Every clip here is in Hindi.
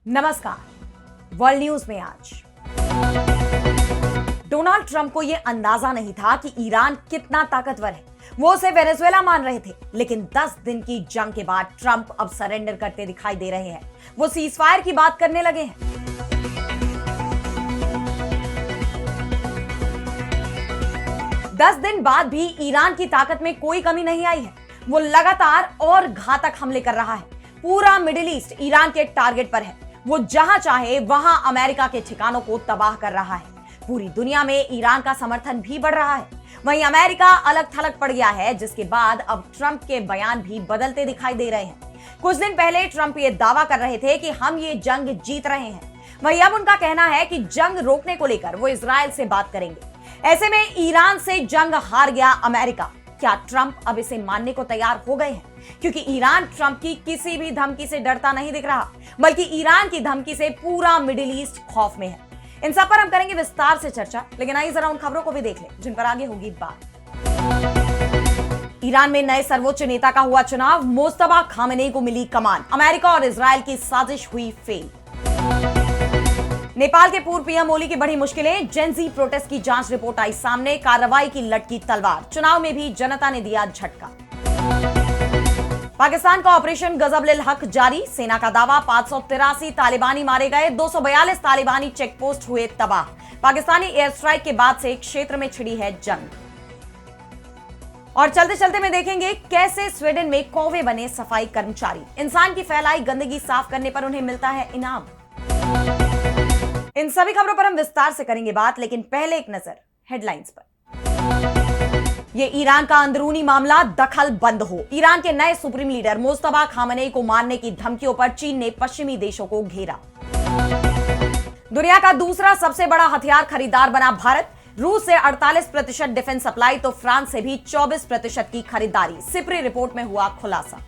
नमस्कार। वर्ल्ड न्यूज में आज डोनाल्ड ट्रंप को यह अंदाजा नहीं था कि ईरान कितना ताकतवर है। वो उसे वेनेजुएला मान रहे थे, लेकिन 10 दिन की जंग के बाद ट्रंप अब सरेंडर करते दिखाई दे रहे हैं। वो सीजफायर की बात करने लगे हैं। दस दिन बाद भी ईरान की ताकत में कोई कमी नहीं आई है। वो लगातार और घातक हमले कर रहा है। पूरा मिडिल ईस्ट ईरान के टारगेट पर है। वो जहां चाहे वहां अमेरिका के ठिकानों को तबाह कर रहा है। पूरी दुनिया में ईरान का समर्थन भी बढ़ रहा है। वहीं अमेरिका अलग थलग पड़ गया है, जिसके बाद अब ट्रंप के बयान भी बदलते दिखाई दे रहे हैं। कुछ दिन पहले ट्रंप ये दावा कर रहे थे कि हम ये जंग जीत रहे हैं। वहीं अब उनका कहना है कि जंग रोकने को लेकर वो इजराइल से बात करेंगे। ऐसे में ईरान से जंग हार गया अमेरिका। क्या ट्रंप अब इसे मानने को तैयार हो गए हैं? क्योंकि ईरान ट्रंप की किसी भी धमकी से डरता नहीं दिख रहा, बल्कि ईरान की धमकी से पूरा मिडिल ईस्ट खौफ में है। इन सब पर हम करेंगे विस्तार से चर्चा, लेकिन आइए जरा उन खबरों को भी देख लें जिन पर आगे होगी बात। ईरान में नए सर्वोच्च नेता का हुआ चुनाव। मुस्तफा खामेनेई को मिली कमान। अमेरिका और इजराइल की साजिश हुई फेल। नेपाल के पूर्व पीएम ओली की बड़ी मुश्किलें। जेन-ज़ी प्रोटेस्ट की जांच रिपोर्ट आई सामने। कार्रवाई की लटकी तलवार। चुनाव में भी जनता ने दिया झटका। पाकिस्तान का ऑपरेशन गजब-उल हक जारी। सेना का दावा 583 तालिबानी मारे गए। 242 तालिबानी चेकपोस्ट हुए तबाह। पाकिस्तानी एयर स्ट्राइक के बाद से क्षेत्र में छिड़ी है जंग। और चलते चलते में देखेंगे कैसे स्वीडन में कौवे बने सफाई कर्मचारी। इंसान की फैलाई गंदगी साफ करने पर उन्हें मिलता है इनाम। इन सभी खबरों पर हम विस्तार से करेंगे बात, लेकिन पहले एक नजर हेडलाइंस पर। ये ईरान का अंदरूनी मामला, दखल बंद हो। ईरान के नए सुप्रीम लीडर मुस्तफा खामेनेई को मारने की धमकियों पर चीन ने पश्चिमी देशों को घेरा। दुनिया का दूसरा सबसे बड़ा हथियार खरीदार बना भारत। रूस से 48% डिफेंस सप्लाई तो फ्रांस से भी 24% की खरीदारी। सिप्री रिपोर्ट में हुआ खुलासा।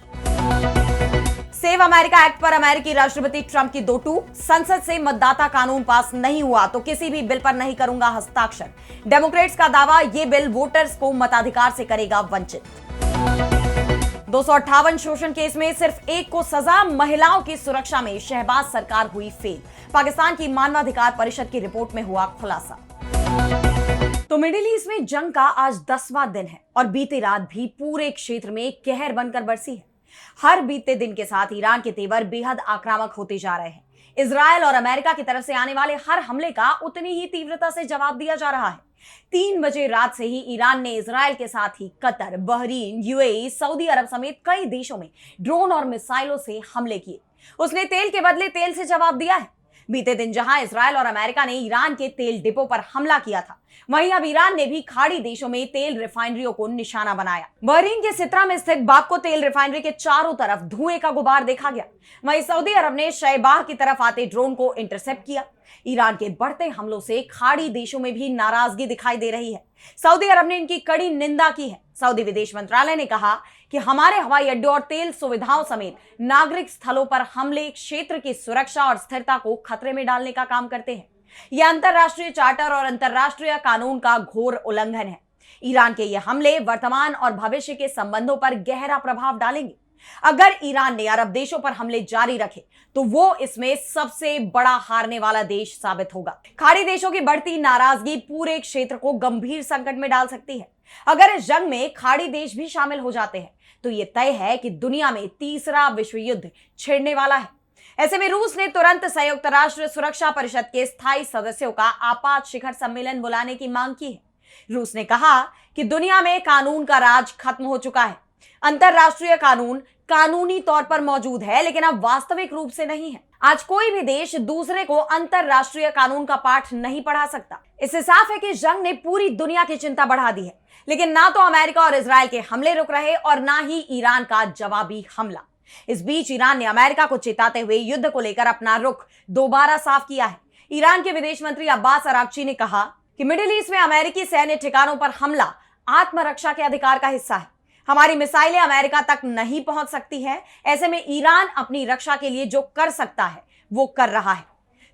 सेव अमेरिका एक्ट पर अमेरिकी राष्ट्रपति ट्रंप की दो टूक। संसद से मतदाता कानून पास नहीं हुआ तो किसी भी बिल पर नहीं करूंगा हस्ताक्षर। डेमोक्रेट्स का दावा, ये बिल वोटर्स को मताधिकार से करेगा वंचित। 258 शोषण केस में सिर्फ एक को सजा। महिलाओं की सुरक्षा में शहबाज सरकार हुई फेल। पाकिस्तान की मानवाधिकार परिषद की रिपोर्ट में हुआ खुलासा। तो मिडिल ईस्ट में जंग का आज 10वां दिन है और बीती रात भी पूरे क्षेत्र में कहर बनकर बरसी है। हर बीते दिन के साथ ईरान के तेवर बेहद आक्रामक होते जा रहे हैं। इजरायल और अमेरिका की तरफ से आने वाले हर हमले का उतनी ही तीव्रता से जवाब दिया जा रहा है। 3 बजे रात से ही ईरान ने इजरायल के साथ ही कतर, बहरीन, यूएई, सऊदी अरब समेत कई देशों में ड्रोन और मिसाइलों से हमले किए। उसने तेल के बदले तेल से जवाब दिया है। बीते दिन जहां इजरायल और अमेरिका ने ईरान के तेल डिपो पर हमला किया था, वहीं अब ईरान ने भी खाड़ी देशों में तेल रिफाइनरियों को निशाना बनाया। बहरीन के सित्रा में स्थित बापको तेल रिफाइनरी के चारों तरफ धुएं का गुबार देखा गया। वहीं सऊदी अरब ने शैबाह की तरफ आते ड्रोन को इंटरसेप्ट किया। ईरान के बढ़ते हमलों से खाड़ी देशों में भी नाराजगी दिखाई दे रही है। सऊदी अरब ने इनकी कड़ी निंदा की है। सऊदी विदेश मंत्रालय ने कहा कि हमारे हवाई अड्डों और तेल सुविधाओं समेत नागरिक स्थलों पर हमले क्षेत्र की सुरक्षा और स्थिरता को खतरे में डालने का काम करते हैं। यह अंतर्राष्ट्रीय चार्टर और अंतर्राष्ट्रीय कानून का घोर उल्लंघन है। ईरान के ये हमले वर्तमान और भविष्य के संबंधों पर गहरा प्रभाव डालेंगे। अगर ईरान ने अरब देशों पर हमले जारी रखे तो वो इसमें सबसे बड़ा हारने वाला देश साबित होगा। खाड़ी देशों की बढ़ती नाराजगी पूरे क्षेत्र को गंभीर संकट में डाल सकती है। अगर इस जंग में खाड़ी देश भी शामिल हो जाते हैं तो ये तय है कि दुनिया में तीसरा विश्व युद्ध छिड़ने वाला है। ऐसे में रूस ने तुरंत संयुक्त राष्ट्र सुरक्षा परिषद के स्थायी सदस्यों का आपात शिखर सम्मेलन बुलाने की मांग की है। रूस ने कहा कि दुनिया में कानून का राज खत्म हो चुका है। अंतरराष्ट्रीय कानून कानूनी तौर पर मौजूद है, लेकिन अब वास्तविक रूप से नहीं है। आज कोई भी देश दूसरे को अंतरराष्ट्रीय कानून का पाठ नहीं पढ़ा सकता। इससे साफ है कि जंग ने पूरी दुनिया की चिंता बढ़ा दी है। लेकिन ना तो अमेरिका और इजरायल के हमले रुक रहे और ना ही ईरान का जवाबी हमला। इस बीच ईरान ने अमेरिका को चेताते हुए युद्ध को लेकर अपना रुख दोबारा साफ किया है। ईरान के विदेश मंत्री अब्बास अरागची ने कहा कि मिडिल ईस्ट में अमेरिकी सैन्य ठिकानों पर हमला आत्मरक्षा के अधिकार का हिस्सा है। हमारी मिसाइलें अमेरिका तक नहीं पहुंच सकती है। ऐसे में ईरान अपनी रक्षा के लिए जो कर सकता है वो कर रहा है।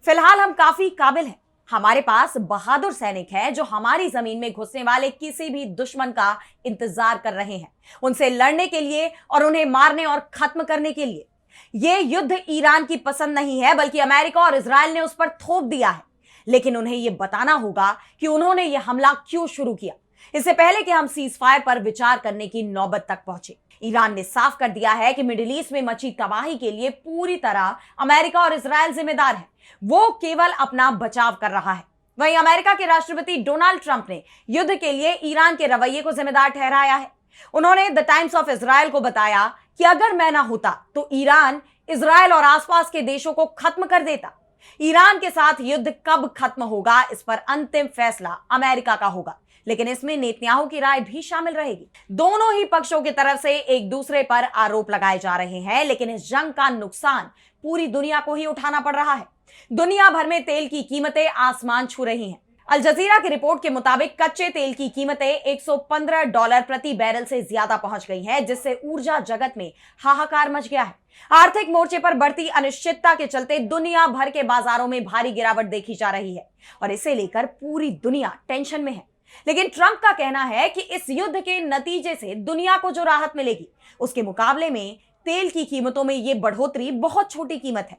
फिलहाल हम काफी काबिल हैं। हमारे पास बहादुर सैनिक हैं जो हमारी जमीन में घुसने वाले किसी भी दुश्मन का इंतजार कर रहे हैं, उनसे लड़ने के लिए और उन्हें मारने और खत्म करने के लिए। ये युद्ध ईरान की पसंद नहीं है, बल्कि अमेरिका और इजराइल ने उस पर थोप दिया है। लेकिन उन्हें यह बताना होगा कि उन्होंने यह हमला क्यों शुरू किया, इससे पहले कि हम सीज फायर पर विचार करने की नौबत तक पहुंचे। ईरान ने साफ कर दिया है कि मिडिल ईस्ट में मची तबाही के लिए पूरी तरह अमेरिका और इजराइल जिम्मेदार है। वो केवल अपना बचाव कर रहा है। वहीं अमेरिका के राष्ट्रपति डोनाल्ड ट्रंप ने युद्ध के लिए ईरान के रवैये को जिम्मेदार ठहराया है। उन्होंने द टाइम्स ऑफ इजराइल को बताया कि अगर मैं ना होता तो ईरान इजराइल और आसपास के देशों को खत्म कर देता। ईरान के साथ युद्ध कब खत्म होगा, इस पर अंतिम फैसला अमेरिका का होगा, लेकिन इसमें नेतन्याहू की राय भी शामिल रहेगी। दोनों ही पक्षों की तरफ से एक दूसरे पर आरोप लगाए जा रहे हैं, लेकिन इस जंग का नुकसान पूरी दुनिया को ही उठाना पड़ रहा है। दुनिया भर में तेल की कीमतें आसमान छू रही हैं। अल जजीरा की रिपोर्ट के मुताबिक कच्चे तेल की कीमतें $115 प्रति बैरल से ज्यादा पहुंच गई हैं, जिससे ऊर्जा जगत में हाहाकार मच गया है। आर्थिक मोर्चे पर बढ़ती अनिश्चितता के चलते दुनिया भर के बाजारों में भारी गिरावट देखी जा रही है और इसे लेकर पूरी दुनिया टेंशन में है। लेकिन ट्रंप का कहना है कि इस युद्ध के नतीजे से दुनिया को जो राहत मिलेगी, उसके मुकाबले में तेल की कीमतों में यह बढ़ोतरी बहुत छोटी कीमत है।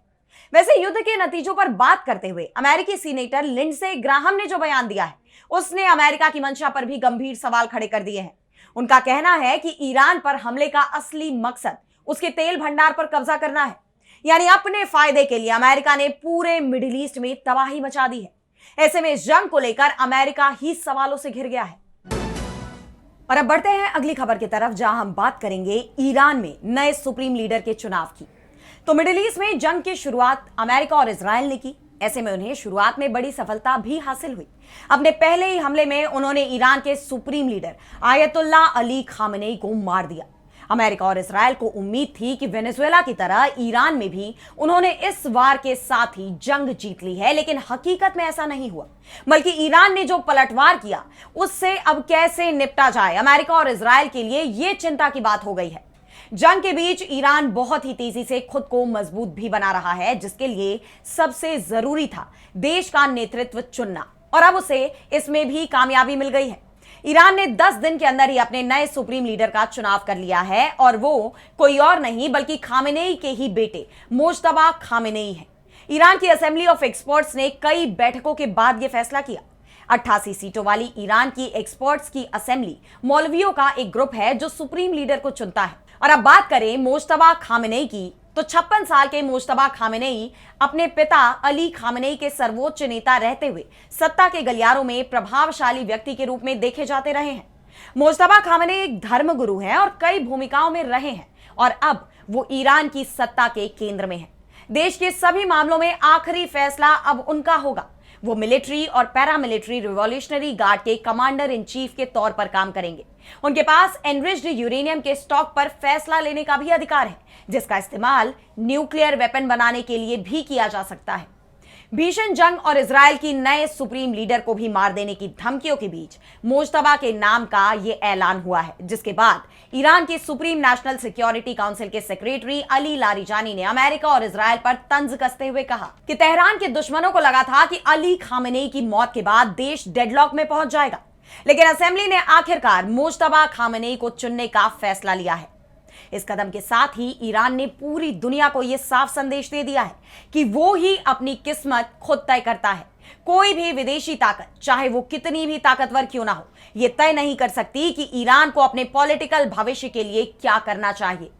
वैसे युद्ध के नतीजों पर बात करते हुए अमेरिकी सीनेटर लिंडसे ग्राहम ने जो बयान दिया है, उसने अमेरिका की मंशा पर भी गंभीर सवाल खड़े कर दिए हैं। उनका कहना है कि ईरान पर हमले का असली मकसद उसके तेल भंडार पर कब्जा करना है। यानी अपने फायदे के लिए अमेरिका ने पूरे मिडिल ईस्ट में तबाही मचा दी है। ऐसे में इस जंग को लेकर अमेरिका ही सवालों से घिर गया है। और अब बढ़ते हैं अगली खबर की तरफ, जहां हम बात करेंगे ईरान में नए सुप्रीम लीडर के चुनाव की। तो मिडिल ईस्ट में जंग की शुरुआत अमेरिका और इजराइल ने की। ऐसे में उन्हें शुरुआत में बड़ी सफलता भी हासिल हुई। अपने पहले ही हमले में उन्होंने ईरान के supreme leader ayatollah Ali Khamenei को मार दिया। अमेरिका और इजराइल को उम्मीद थी कि वेनेजुएला की तरह ईरान में भी उन्होंने इस वार के साथ ही जंग जीत ली है, लेकिन हकीकत में ऐसा नहीं हुआ। बल्कि ईरान ने जो पलटवार किया, उससे अब कैसे निपटा जाए, अमेरिका और इजराइल के लिए यह चिंता की बात हो गई है। जंग के बीच ईरान बहुत ही तेजी से खुद को मजबूत भी बना रहा है, जिसके लिए सबसे जरूरी था देश का नेतृत्व चुनना, और अब उसे इसमें भी कामयाबी मिल गई है। ईरान ने 10 दिन के अंदर ही अपने नए सुप्रीम लीडर का चुनाव कर लिया है, और वो कोई और नहीं बल्कि खामेनेई के ही बेटे मोज्तबा खामेनेई है। ईरान की असेंबली ऑफ एक्सपर्ट्स ने कई बैठकों के बाद यह फैसला किया। 88 सीटों वाली ईरान की एक्सपर्ट्स की असेंबली मौलवियों का एक ग्रुप है जो सुप्रीम लीडर को चुनता है। और अब बात करें मोज्तबा खामेनेई की, तो 56 साल के मोज्तबा खामेनेई अपने पिता अली खामेनेई के सर्वोच्च नेता रहते हुए सत्ता के गलियारों में प्रभावशाली व्यक्ति के रूप में देखे जाते रहे हैं। मोज्तबा खामेनेई एक धर्मगुरु हैं और कई भूमिकाओं में रहे हैं, और अब वो ईरान की सत्ता के केंद्र में हैं। देश के सभी मामलों में आखिरी फैसला अब उनका होगा। वो मिलिट्री और पैरामिलिट्री रिवॉल्यूशनरी गार्ड के कमांडर इन चीफ के तौर पर काम करेंगे। उनके पास एनरिच्ड यूरेनियम के स्टॉक पर फैसला लेने का भी अधिकार है, जिसका इस्तेमाल न्यूक्लियर वेपन बनाने के लिए भी किया जा सकता है। भीषण जंग और इजराइल की नए सुप्रीम लीडर को भी मार देने की धमकियों के बीच मोज्तबा के नाम का यह ऐलान हुआ है, जिसके बाद ईरान की सुप्रीम नेशनल सिक्योरिटी काउंसिल के सेक्रेटरी अली लारिजानी ने अमेरिका और इजराइल पर तंज कसते हुए कहा कि तेहरान के दुश्मनों को लगा था कि अली खामेनेई की मौत के बाद देश डेडलॉक में पहुंच जाएगा, लेकिन असेंबली ने आखिरकार मोज्तबा खामेनेई को चुनने का फैसला लिया है। इस कदम के साथ ही ईरान ने पूरी दुनिया को यह साफ संदेश दे दिया है कि वो ही अपनी किस्मत खुद तय करता है। कोई भी विदेशी ताकत, चाहे वो कितनी भी ताकतवर क्यों ना हो, यह तय नहीं कर सकती कि ईरान को अपने पॉलिटिकल भविष्य के लिए क्या करना चाहिए।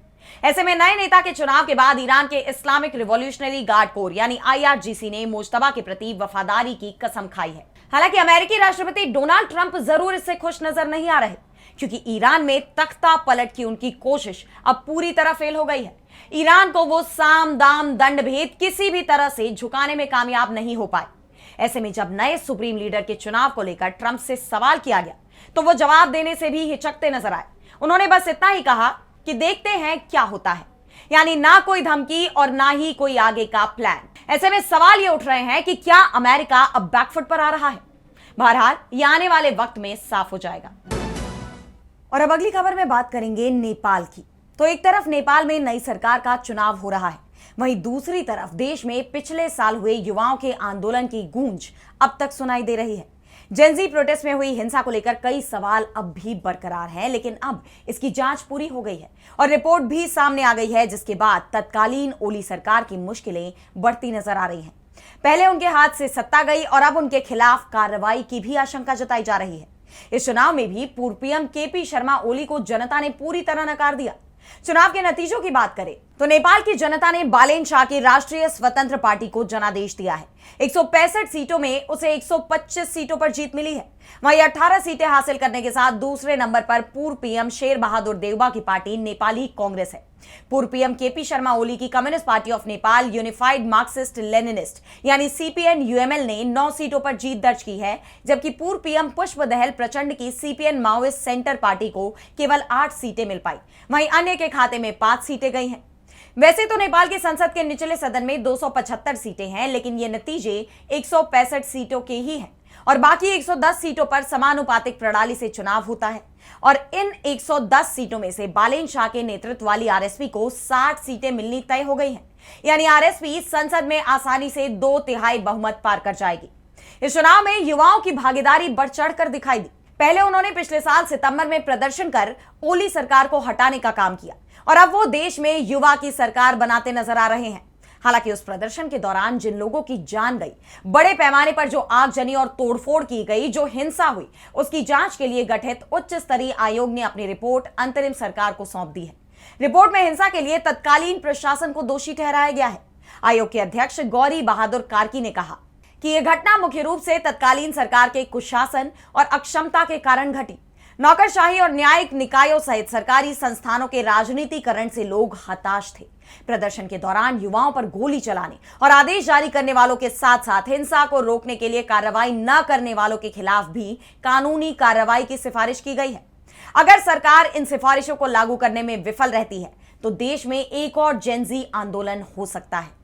ऐसे में नए नेता के चुनाव के बाद ईरान के इस्लामिक रिवॉल्यूशनरी गार्ड कोर यानी IRGC ने मोज्तबा के प्रति वफादारी की कसम खाई है। हालांकि अमेरिकी राष्ट्रपति डोनाल्ड ट्रंप जरूर इससे खुश नजर नहीं आ रहे, क्योंकि ईरान में तख्ता पलट की उनकी कोशिश अब पूरी तरह फेल हो गई है। ईरान को वो साम दाम दंड भेद किसी भी तरह से झुकाने में कामयाब नहीं हो पाए। ऐसे में जब नए सुप्रीम लीडर के चुनाव को लेकर ट्रंप से सवाल किया गया, तो वो जवाब देने से भी हिचकते नजर आए। उन्होंने बस इतना ही कहा कि देखते हैं क्या होता है, यानी ना कोई धमकी और ना ही कोई आगे का प्लान। ऐसे में सवाल ये उठ रहे हैं कि क्या अमेरिका अब बैकफुट पर आ रहा है। बहरहाल ये आने वाले वक्त में साफ हो जाएगा। और अब अगली खबर में बात करेंगे नेपाल की। तो एक तरफ नेपाल में नई सरकार का चुनाव हो रहा है, वहीं दूसरी तरफ देश में पिछले साल हुए युवाओं के आंदोलन की गूंज अब तक सुनाई दे रही है। जेंजी प्रोटेस्ट में हुई हिंसा को लेकर कई सवाल अब भी बरकरार हैं, लेकिन अब इसकी जांच पूरी हो गई है और रिपोर्ट भी सामने आ गई है, जिसके बाद तत्कालीन ओली सरकार की मुश्किलें बढ़ती नजर आ रही हैं। पहले उनके हाथ से सत्ता गई और अब उनके खिलाफ कार्रवाई की भी आशंका जताई जा रही है। इस चुनाव में भी पूर्व पीएम केपी शर्मा ओली को जनता ने पूरी तरह नकार दिया। चुनाव के नतीजों की बात करें तो नेपाल की जनता ने बालेन शाह की राष्ट्रीय स्वतंत्र पार्टी को जनादेश दिया है। 165 सीटों में उसे 125 सीटों पर जीत मिली है। वहीं 18 सीटें हासिल करने के साथ दूसरे नंबर पर पूर्व पीएम शेर बहादुर देउबा की पार्टी नेपाली कांग्रेस है। पूर्व पीएम केपी शर्मा ओली की communist party of Nepal unified Marxist Leninist यानी सीपीएन यूएमएल ने 9 सीटों पर जीत दर्ज की है, जबकि पूर्व पीएम पुष्पदहल प्रचंड की सीपीएन माओइस्ट सेंटर पार्टी को केवल 8 सीटें मिल पाई। वहीं अन्य के खाते में 5 सीटें गई हैं। वैसे तो नेपाल की संसद के निचले सदन में 275 सीटें हैं, लेकिन ये नतीजे 165 सीटों के ही हैं और बाकी 110 सीटों पर समानुपातिक प्रणाली से चुनाव होता है और इन 110 सीटों में से बालेन शाह के नेतृत्व वाली आरएसपी को 60 सीटें मिलनी तय हो गई हैं। यानी आरएसपी संसद में आसानी से 2/3 बहुमत पार कर जाएगी। इस चुनाव में युवाओं की भागीदारी बढ़ चढ़कर दिखाई दी। पहले उन्होंने पिछले साल सितंबर में प्रदर्शन कर ओली सरकार को हटाने का काम किया और अब वो देश में युवा की सरकार बनाते नजर आ रहे हैं। हालांकि उस प्रदर्शन के दौरान जिन लोगों की जान गई, बड़े पैमाने पर जो आगजनी और तोड़फोड़ की गई, जो हिंसा हुई, उसकी जांच के लिए गठित उच्च स्तरीय आयोग ने अपनी रिपोर्ट अंतरिम सरकार को सौंप दी है। रिपोर्ट में हिंसा के लिए तत्कालीन प्रशासन को दोषी ठहराया गया है। आयोग के अध्यक्ष गौरी बहादुर कार्की ने कहा कि यह घटना मुख्य रूप से तत्कालीन सरकार के कुशासन और अक्षमता के कारण घटी। नौकरशाही और न्यायिक निकायों सहित सरकारी संस्थानों के राजनीतिकरण से लोग हताश थे। प्रदर्शन के दौरान युवाओं पर गोली चलाने और आदेश जारी करने वालों के साथ साथ हिंसा को रोकने के लिए कार्रवाई न करने वालों के खिलाफ भी कानूनी कार्रवाई की सिफारिश की गई है। अगर सरकार इन सिफारिशों को लागू करने में विफल रहती है तो देश में एक और जेंजी आंदोलन हो सकता है।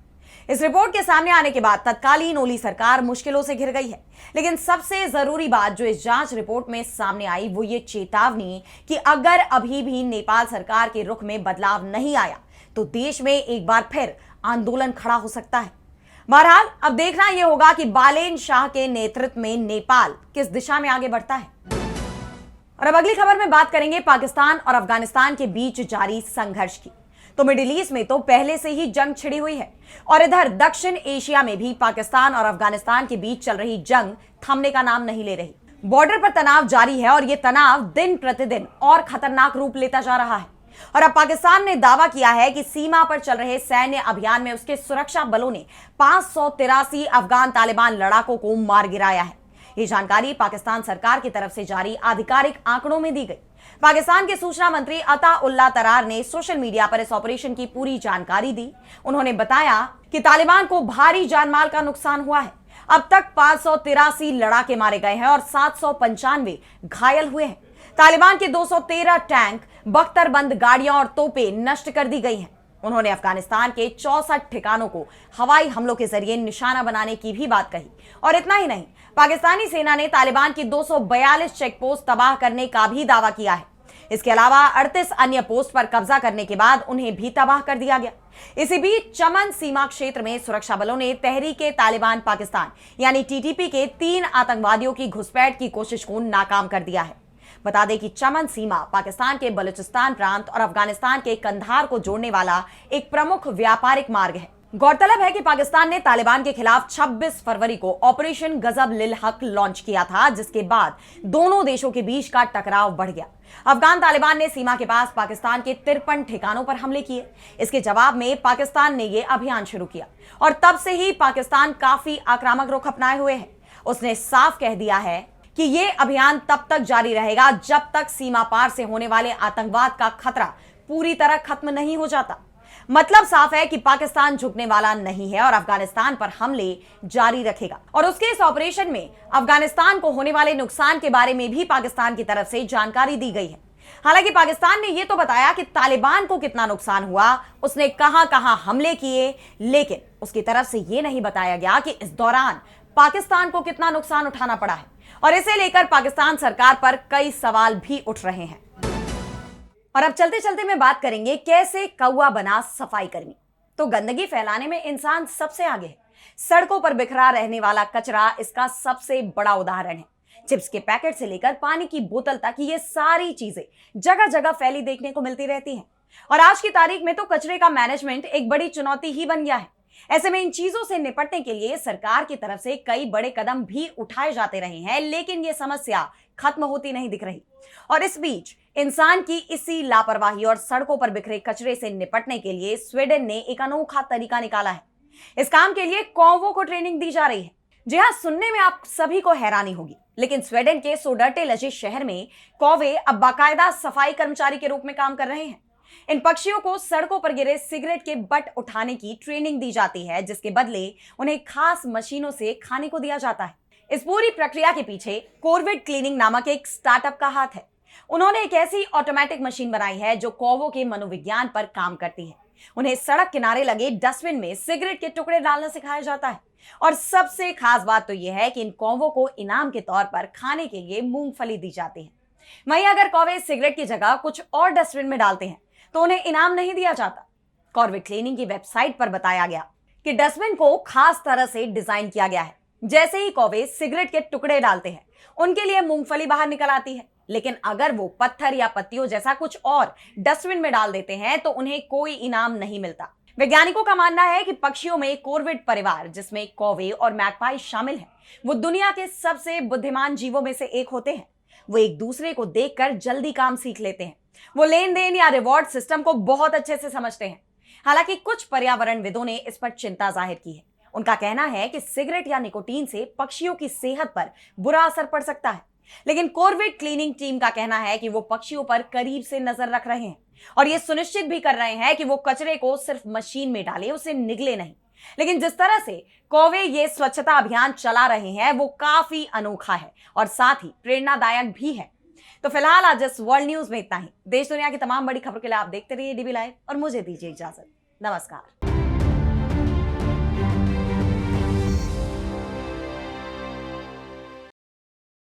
इस रिपोर्ट के सामने आने के बाद तत्कालीन ओली सरकार मुश्किलों से घिर गई है, लेकिन सबसे जरूरी बात जो इस जांच रिपोर्ट में सामने आई वो ये चेतावनी कि अगर अभी भी नेपाल सरकार के रुख में बदलाव नहीं आया तो देश में एक बार फिर आंदोलन खड़ा हो सकता है। बहरहाल अब देखना यह होगा कि बालेन शाह के नेतृत्व में नेपाल किस दिशा में आगे बढ़ता है। और अब अगली खबर में बात करेंगे पाकिस्तान और अफगानिस्तान के बीच जारी संघर्ष की। तो मिडिल ईस्ट में तो पहले से ही जंग छिड़ी हुई है और इधर दक्षिण एशिया में भी पाकिस्तान और अफगानिस्तान के बीच चल रही जंग थमने का नाम नहीं ले रही। बॉर्डर पर तनाव जारी है और यह तनाव दिन प्रतिदिन और खतरनाक रूप लेता जा रहा है। और अब पाकिस्तान ने दावा किया है कि सीमा पर चल रहे सैन्य अभियान में उसके सुरक्षा बलों ने 583 अफगान तालिबान लड़ाकों को मार गिराया है। ये जानकारी पाकिस्तान सरकार की तरफ से जारी आधिकारिक आंकड़ों में दी गई। पाकिस्तान के सूचना मंत्री अता उल्ला तरार ने सोशल मीडिया पर इस ऑपरेशन की पूरी जानकारी दी। उन्होंने बताया कि तालिबान को भारी जानमाल का नुकसान हुआ है। अब तक 583 लड़ाके मारे गए हैं और 795 घायल हुए हैं। तालिबान के 213 टैंक, बख्तरबंद गाड़ियां और तोपें नष्ट कर दी गई हैं। उन्होंने अफगानिस्तान के 64 ठिकानों को हवाई हमलों के जरिए निशाना बनाने की भी बात कही। और इतना ही नहीं, पाकिस्तानी सेना ने तालिबान की 242 चेकपोस्ट तबाह करने का भी दावा किया है। इसके अलावा 38 अन्य पोस्ट पर कब्जा करने के बाद उन्हें भी तबाह कर दिया गया। इसी बीच चमन सीमा क्षेत्र में सुरक्षा बलों ने तहरीके तालिबान पाकिस्तान यानी टीटीपी के 3 आतंकवादियों की घुसपैठ की कोशिश को नाकाम कर दिया है। बता दें कि चमन सीमा पाकिस्तान के बलूचिस्तान प्रांत और अफगानिस्तान के कंधार को जोड़ने वाला एक प्रमुख व्यापारिक मार्ग है। गौरतलब है कि पाकिस्तान ने तालिबान के खिलाफ 26 फरवरी को ऑपरेशन गजब लिल हक लॉन्च किया था, जिसके बाद दोनों देशों के बीच का टकराव बढ़ गया। अफगान तालिबान ने सीमा के पास पाकिस्तान के 53 ठिकानों पर हमले किए। इसके जवाब में पाकिस्तान ने यह अभियान शुरू किया और तब से ही पाकिस्तान काफी आक्रामक रुख अपनाए हुए है। उसने साफ कह दिया है कि यह अभियान तब तक जारी रहेगा जब तक सीमा पार से होने वाले आतंकवाद का खतरा पूरी तरह खत्म नहीं हो जाता। मतलब साफ है कि पाकिस्तान झुकने वाला नहीं है और अफगानिस्तान पर हमले जारी रखेगा। और उसके इस ऑपरेशन में अफगानिस्तान को होने वाले नुकसान के बारे में भी पाकिस्तान की तरफ से जानकारी दी गई है। हालांकि पाकिस्तान ने यह तो बताया कि तालिबान को कितना नुकसान हुआ, उसने कहां कहां हमले किए, लेकिन उसकी तरफ से यह नहीं बताया गया कि इस दौरान पाकिस्तान को कितना नुकसान उठाना पड़ा है। और इसे लेकर पाकिस्तान सरकार पर कई सवाल भी उठ रहे हैं। और अब चलते चलते मैं बात करेंगे कैसे कौवा बना सफाई कर्मी। तो गंदगी फैलाने में इंसान सबसे आगे है। सड़कों पर बिखरा रहने वाला कचरा इसका सबसे बड़ा उदाहरण है। चिप्स के पैकेट से लेकर पानी की बोतल तक ये सारी चीजें जगह जगह फैली देखने को मिलती रहती हैं। और आज की तारीख में तो कचरे का मैनेजमेंट एक बड़ी चुनौती ही बन गया है। ऐसे में इन चीजों से निपटने के लिए सरकार की तरफ से कई बड़े कदम भी उठाए जाते रहे हैं, लेकिन ये समस्या खत्म होती नहीं दिख रही। और इस बीच इंसान की इसी लापरवाही और सड़कों पर बिखरे कचरे से निपटने के लिए स्वीडन ने एक अनोखा तरीका निकाला है। इस काम के लिए कौवों को ट्रेनिंग दी जा रही है। जी हाँ, सुनने में आप सभी को हैरानी होगी, लेकिन स्वीडन के सोडरटेलजे शहर में कौवे अब बाकायदा सफाई कर्मचारी के रूप में काम कर रहे हैं। इन पक्षियों को सड़कों पर गिरे सिगरेट के बट उठाने की ट्रेनिंग दी जाती है, जिसके बदले उन्हें खास मशीनों से खाने को दिया जाता है। इस पूरी प्रक्रिया के पीछे कोरविड क्लीनिंग नामक एक स्टार्टअप का हाथ है। उन्होंने एक ऐसी ऑटोमेटिक मशीन बनाई है जो कौवों के मनोविज्ञान पर काम करती है। उन्हें सड़क किनारे लगे डस्टबिन में सिगरेट के टुकड़े डालना सिखाया जाता है। और सबसे खास बात तो यह है कि इन कौवों को इनाम के तौर पर खाने के लिए मूंगफली दी जाती है। वहीं अगर कौवे सिगरेट की जगह कुछ और डस्टबिन में डालते हैं तो उन्हें इनाम नहीं दिया जाता। कॉर्विड क्लीनिंग की वेबसाइट पर बताया गया कि डस्टबिन को खास तरह से डिजाइन किया गया है। जैसे ही कौवे सिगरेट के टुकड़े डालते हैं, उनके लिए मूंगफली बाहर निकल आती है, लेकिन अगर वो पत्थर या पत्तियों जैसा कुछ और डस्टबिन में डाल देते हैं तो उन्हें कोई इनाम नहीं मिलता। वैज्ञानिकों का मानना है कि पक्षियों में कोरविड परिवार, जिसमें कौवे और मैगपाई शामिल हैं, वो दुनिया के सबसे बुद्धिमान जीवों में से एक होते हैं। वो एक दूसरे को देखकर जल्दी काम सीख लेते हैं। वो लेन देन या रिवॉर्ड सिस्टम को बहुत अच्छे से समझते हैं। हालांकि कुछ पर्यावरणविदों ने इस पर चिंता जाहिर की है। उनका कहना है कि सिगरेट या निकोटीन से पक्षियों की सेहत पर बुरा असर पड़ सकता है, लेकिन कोरविड क्लीनिंग टीम का कहना है कि वो पक्षियों पर करीब से नजर रख रहे हैं और ये सुनिश्चित भी कर रहे हैं कि वो कचरे को सिर्फ मशीन में डाले, उसे निगले नहीं। लेकिन जिस तरह से कौवे ये स्वच्छता अभियान चला रहे हैं वो काफी अनोखा है और साथ ही प्रेरणादायक भी है। तो फिलहाल आज इस वर्ल्ड न्यूज में इतना ही। देश दुनिया की तमाम बड़ी खबरों के लिए आप देखते रहिए डीबी लाइव और मुझे दीजिए इजाजत। नमस्कार।